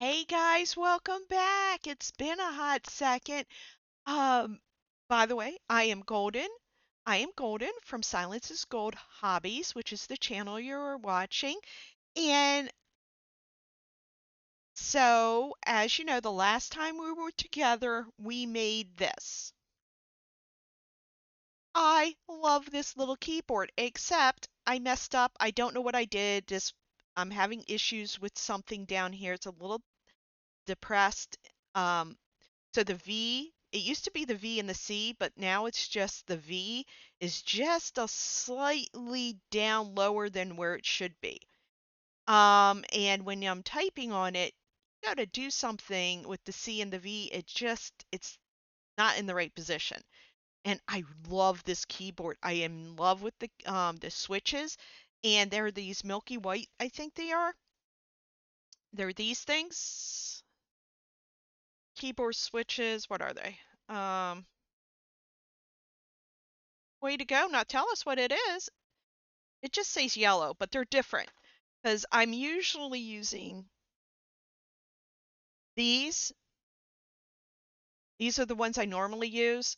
Hey guys, welcome back. It's been a hot second. Um, by the way, I am Golden. I am Golden from Silence is Gold Hobbies, which is the channel you're watching. And so, as you know, the last time we were together, we made this. I love this little keyboard, except I messed up. I don't know what I did. Just I'm having issues with something down here. It's a little depressed. Um, So the V, it used to be the V and the C, but now it's just the V is just a slightly down lower than where it should be. And when I'm typing on it, you got to do something with the C and the V. It's not in the right position. And I love this keyboard. I am in love with the switches, and they're these milky white, I think they are. They're these things. Keyboard switches, what are they? Way to go. Now tell us what it is. It just says yellow, but they're different because I'm usually using these. These are the ones I normally use.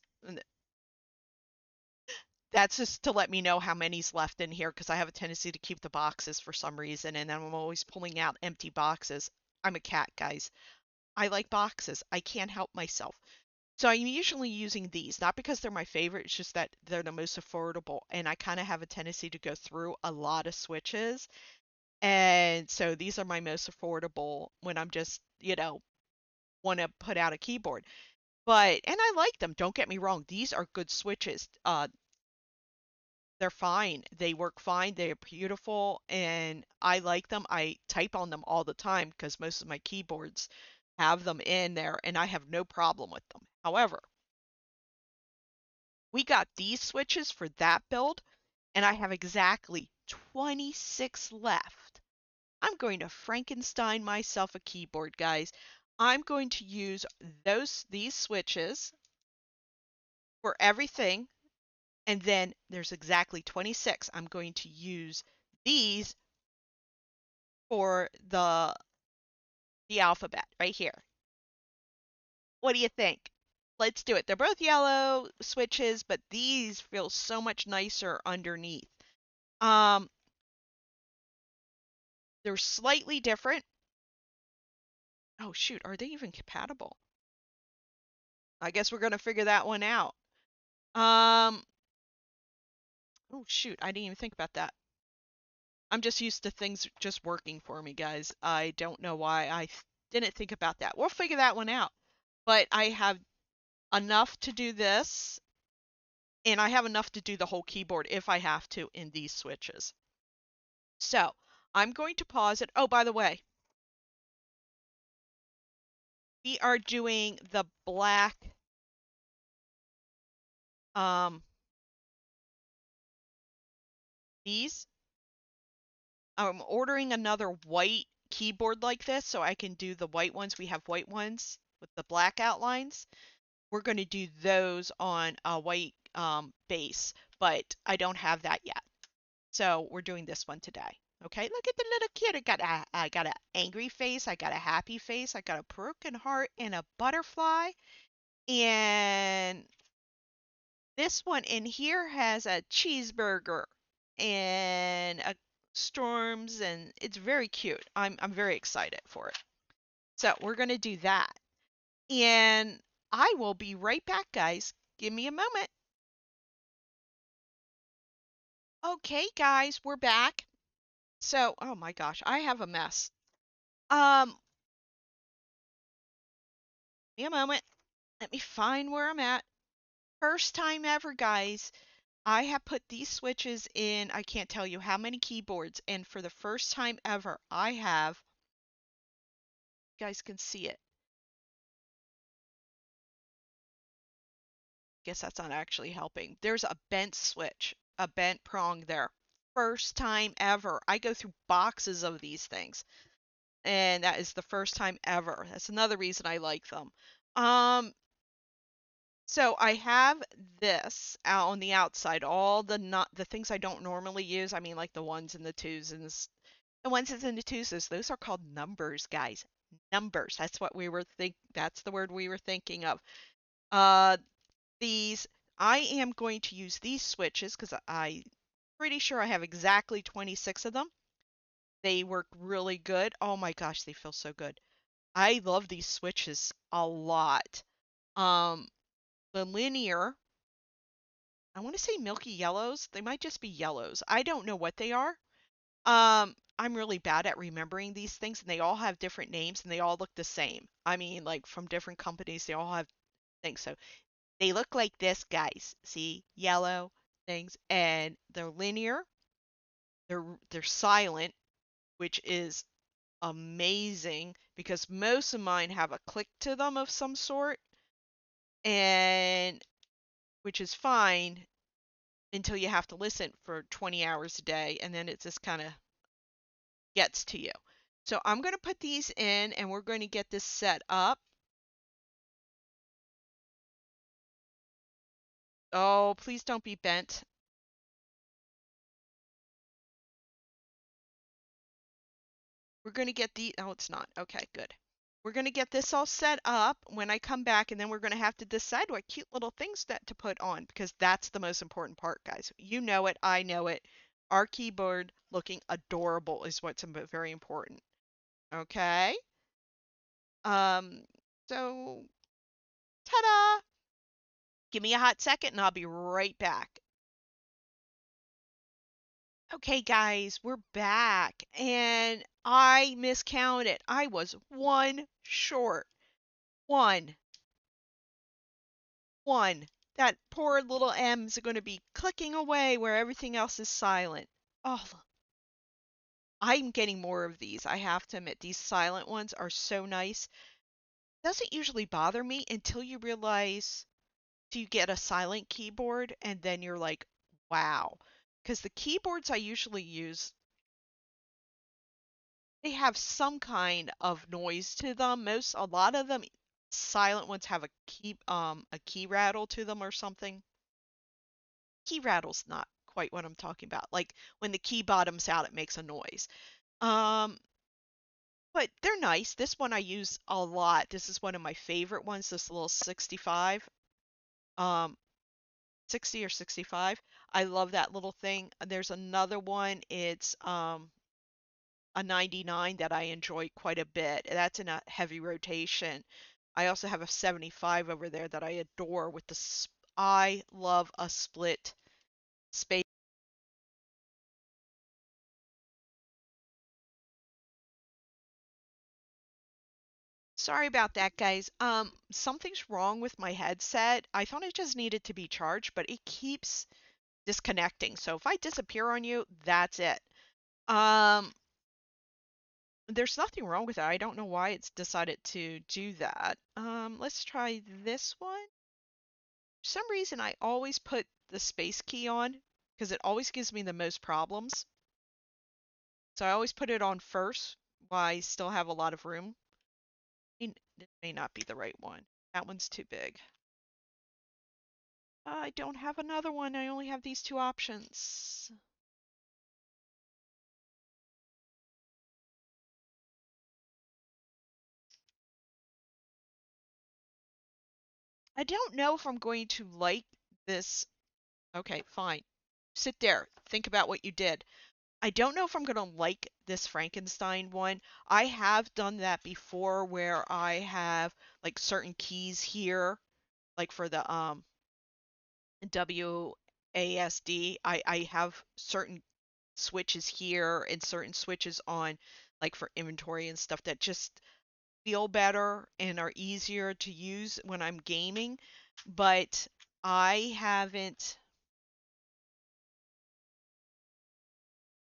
That's just to let me know how many's left in here because I have a tendency to keep the boxes for some reason, and then I'm always pulling out empty boxes. I'm a cat, guys. I like boxes. I can't help myself. So I'm usually using these, not because they're my favorite, it's just that they're the most affordable, and I kind of have a tendency to go through a lot of switches. And so these are my most affordable when I'm just, want to put out a keyboard. And I like them. Don't get me wrong. These are good switches. They're fine. They work fine. They're beautiful and I like them. I type on them all the time because most of my keyboards have them in there and I have no problem with them. However, we got these switches for that build and I have exactly 26 left. I'm going to Frankenstein myself a keyboard, guys. I'm going to use these switches for everything, and then there's exactly 26. I'm going to use these for the alphabet right here. What do you think? Let's do it. They're both yellow switches, but these feel so much nicer underneath. Um, they're slightly different. Oh shoot, are they even compatible? I guess we're gonna figure that one out. Um, oh shoot, I didn't even think about that. I'm just used to things just working for me, guys. I don't know why I didn't think about that. We'll figure that one out. But I have enough to do this, and I have enough to do the whole keyboard if I have to in these switches. So I'm going to pause it. Oh, by the way, we are doing the black um these. I'm ordering another white keyboard like this so I can do the white ones. We have white ones with the black outlines. We're going to do those on a white base, but I don't have that yet. So we're doing this one today. Okay, look at the little kid. I got an angry face. I got a happy face. I got a broken heart and a butterfly. And this one in here has a cheeseburger and a storms, and it's very cute. I'm very excited for it. So we're gonna do that, and I will be right back, guys. Give me a moment. Okay, guys, we're back. So, oh my gosh, I have a mess. Um, Give me a moment. Let me find where I'm at. First time ever, guys. I have put these switches in, I can't tell you how many keyboards, and for the first time ever, I have, you guys can see it. Guess that's not actually helping. There's a bent switch, a bent prong there. First time ever. I go through boxes of these things, and that is the first time ever. That's another reason I like them. Um, So I have this out on the outside, all the not the things I don't normally use. I mean, like the ones and the twos and the ones and the twos. Those are called numbers, guys. numbers. That's the word we were thinking of. Uh, these, I am going to use these switches because I'm pretty sure I have exactly 26 of them. They work really good. Oh my gosh, they feel so good. I love these switches a lot. Um, the linear, I want to say milky yellows. They might just be yellows. I don't know what they are. I'm really bad at remembering these things, and they all have different names, and they all look the same. I mean, like from different companies, they all have things. So they look like this, guys. See, yellow things, and they're linear. They're silent, which is amazing because most of mine have a click to them of some sort, and which is fine until you have to listen for 20 hours a day, and then it just kind of gets to you. So I'm going to put these in, and we're going to get this set up. Oh, please don't be bent. We're going to get the, oh, it's not. Okay, good. We're going to get this all set up when I come back, and then we're going to have to decide what cute little things that to put on, because that's the most important part, guys. You know it, I know it. Our keyboard looking adorable is what's very important. Okay? Um, so ta-da! Give me a hot second and I'll be right back. Okay, guys, we're back. And I miscounted. I was one short. One. One. That poor little M's are going to be clicking away where everything else is silent. Oh, I'm getting more of these. I have to admit, these silent ones are so nice. Doesn't usually bother me until you realize you get a silent keyboard and then you're like, wow. Because the keyboards I usually use, they have some kind of noise to them. A lot of them, silent ones have a key rattle to them or something. Key rattle's not quite what I'm talking about. Like when the key bottoms out, it makes a noise. Um, but they're nice. This one I use a lot. This is one of my favorite ones. This little 65. Um, 60 or 65. I love that little thing. There's another one. It's a 99 that I enjoy quite a bit. That's in a heavy rotation. I also have a 75 over there that I adore with I love a split space. Sorry about that, guys. Something's wrong with my headset. I thought it just needed to be charged, but it keeps disconnecting. So if I disappear on you, that's it. Um, there's nothing wrong with it. I don't know why it's decided to do that. Let's try this one. For some reason, I always put the space key on because it always gives me the most problems. So I always put it on first while I still have a lot of room. It may not be the right one. That one's too big. I don't have another one. I only have these two options. I don't know if I'm going to like this. Okay, fine. Sit there. Think about what you did. I don't know if I'm going to like this Frankenstein one. I have done that before where I have like certain keys here, like for the WASD. I have certain switches here and certain switches on like for inventory and stuff that just feel better and are easier to use when I'm gaming, but I haven't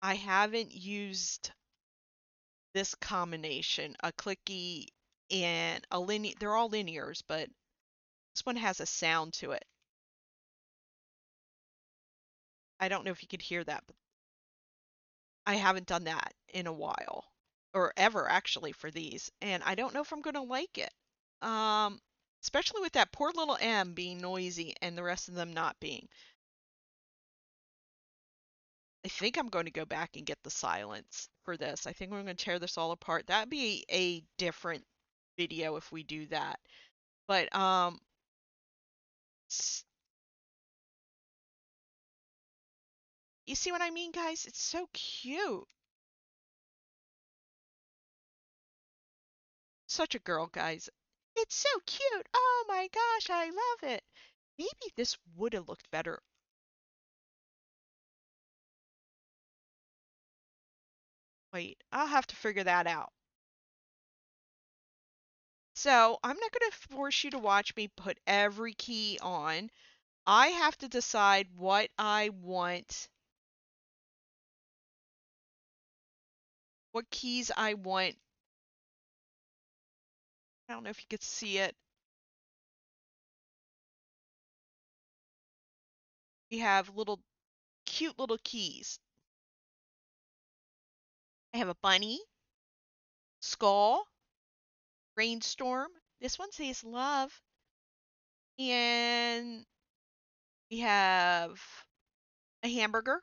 I haven't used this combination, a clicky and a linear. They're all linears, but this one has a sound to it. I don't know if you could hear that, but I haven't done that in a while or ever actually for these, and I don't know if I'm going to like it. Um, especially with that poor little M being noisy and the rest of them not being. I think I'm going to go back and get the silence for this. I think we're going to tear this all apart. That'd be a different video if we do that. But you see what I mean, guys? It's so cute. Such a girl, guys. It's so cute. Oh my gosh, I love it. Maybe this would have looked better. Wait, I'll have to figure that out. So I'm not going to force you to watch me put every key on. I have to decide what I want, what keys I want. I don't know if you could see it. We have little, cute little keys. I have a bunny, skull, rainstorm. This one says love. And we have a hamburger.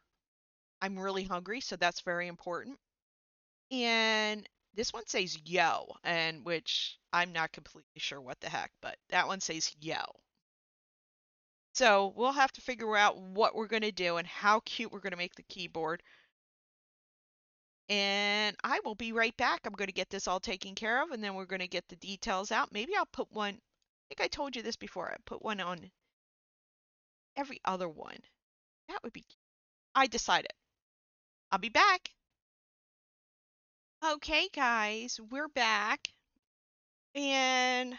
I'm really hungry, so that's very important. And this one says yo, and which I'm not completely sure what the heck, but that one says yo. So we'll have to figure out what we're going to do and how cute we're going to make the keyboard. And I will be right back. I'm going to get this all taken care of, and then we're going to get the details out. Maybe I'll put one, I think I told you this before, I put one on every other one. That would be, I decided. I'll be back. Okay, guys, we're back. And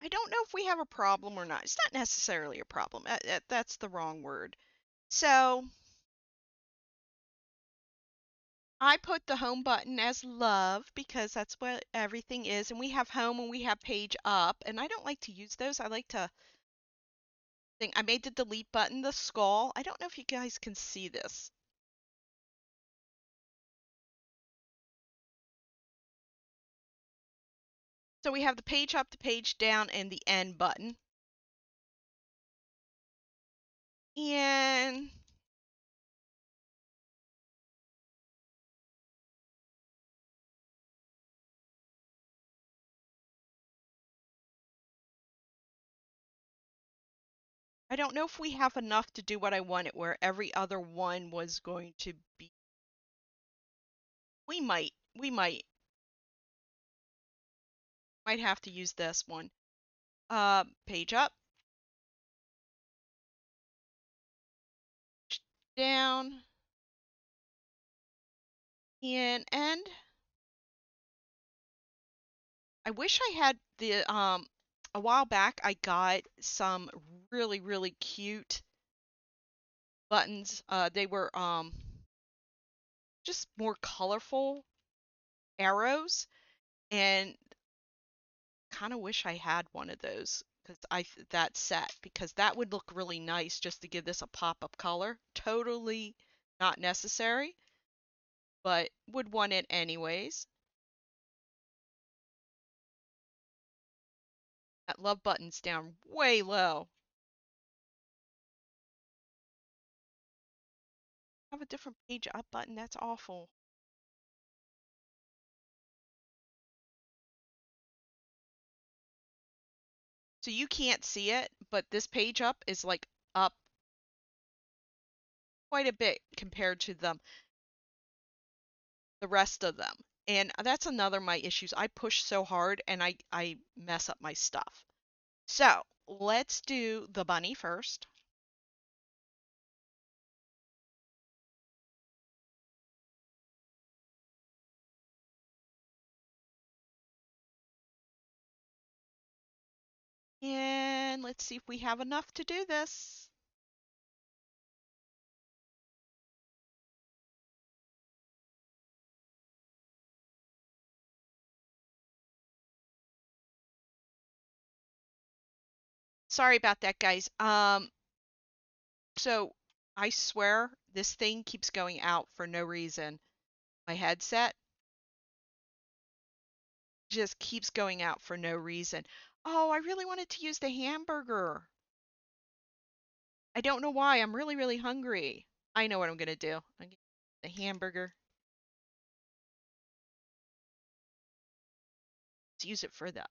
I don't know if we have a problem or not. It's not necessarily a problem. That's the wrong word. So I put the home button as love because that's what everything is. And we have home and we have page up. And I don't like to use those. I like to think I made the delete button the skull. I don't know if you guys can see this. So we have the page up, the page down, and the end button. And I don't know if we have enough to do what I wanted where every other one was going to be. We might have to use this one. Page up, down, and end. I wish I had the a while back I got some really cute buttons. They were just more colorful arrows, and kind of wish I had one of those because that set because that would look really nice just to give this a pop-up color. Totally not necessary, but would want it anyways. That love button's down way low. Have a different page up button. That's awful. So you can't see it, but this page up is like up quite a bit compared to the rest of them. And that's another of my issues. I push so hard and I mess up my stuff. So let's do the bunny first. And let's see if we have enough to do this. Sorry about that, guys. So I swear this thing keeps going out for no reason. My headset just keeps going out for no reason. Oh, I really wanted to use the hamburger. I don't know why. I'm really hungry. I know what I'm gonna do. I'm gonna the hamburger. Let's use it for the.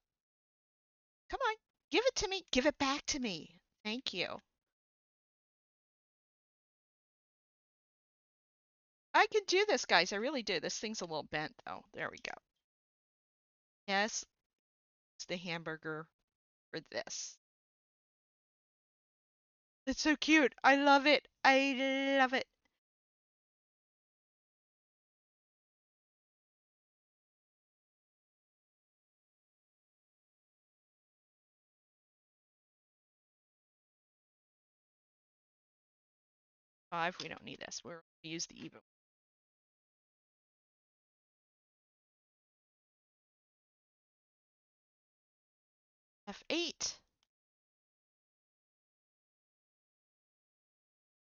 Come on, give it to me. Give it back to me. Thank you. I can do this, guys. I really do. This thing's a little bent, though. There we go. Yes, it's the hamburger for this. It's so cute. I love it. I love it. Five. We don't need this. We're gonna use the even. F8.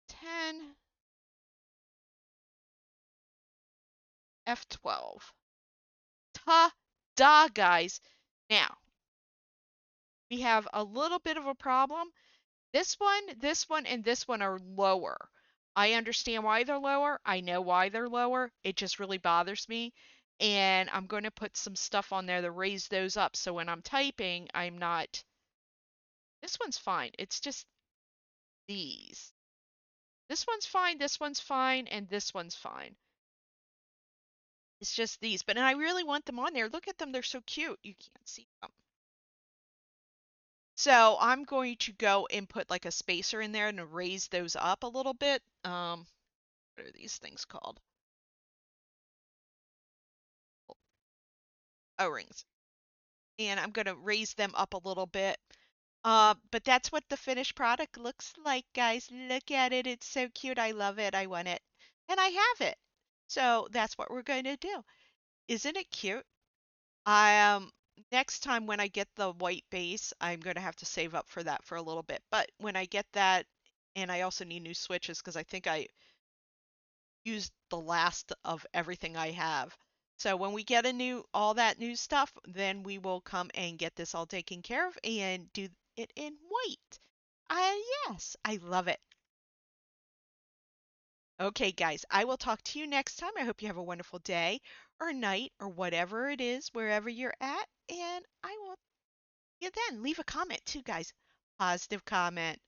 10. F12. Ta-da, guys. Now, we have a little bit of a problem. This one, and this one are lower. I understand why they're lower. I know why they're lower. It just really bothers me. And I'm going to put some stuff on there to raise those up so when I'm typing, I'm not. This one's fine. It's just these. This one's fine, and this one's fine. It's just these. But I really want them on there. Look at them. They're so cute. You can't see them. So I'm going to go and put like a spacer in there and raise those up a little bit. What are these things called? O-rings. And I'm going to raise them up a little bit. But that's what the finished product looks like, guys. Look at it. It's so cute. I love it. I want it. And I have it. So that's what we're going to do. Isn't it cute? I next time when I get the white base, I'm going to have to save up for that for a little bit. But when I get that, and I also need new switches because I think I used the last of everything I have. So when we get all that new stuff, then we will come and get this all taken care of and do it in white. Yes, I love it. Okay, guys, I will talk to you next time. I hope you have a wonderful day or night or whatever it is, wherever you're at. And I will see you then. Leave a comment too, guys. Positive comment.